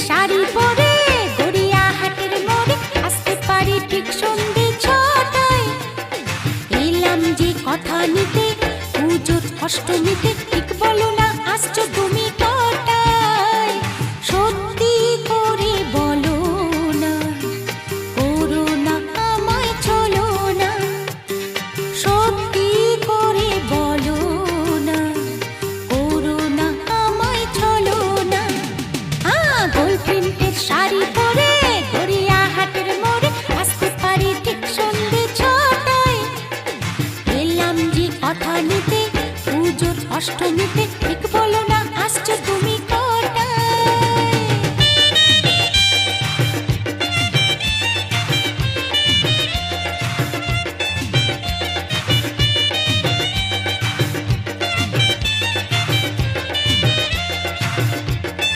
শাড়ি পরে গড়িয়াহাটের মোড়ে আসতে পারি ঠিক সন্ধে 6টায়। এলাম যে কথা নিতে পুজোর অষ্টমীতে, ঠিক বলো না আসছো তুমি কটায়? সত্যি করে বলো না, করো না আমায় ছলো না। সত্যি করে বলো না, করো না আমায় ছলো না। গোল প্রিন্টের শাড়ি পরে গড়িয়াহাটের মোড়ে আসতে পারি ঠিক সন্ধে 6টায়। এলাম যে কথা নিতে পুজোর অষ্টমীতে,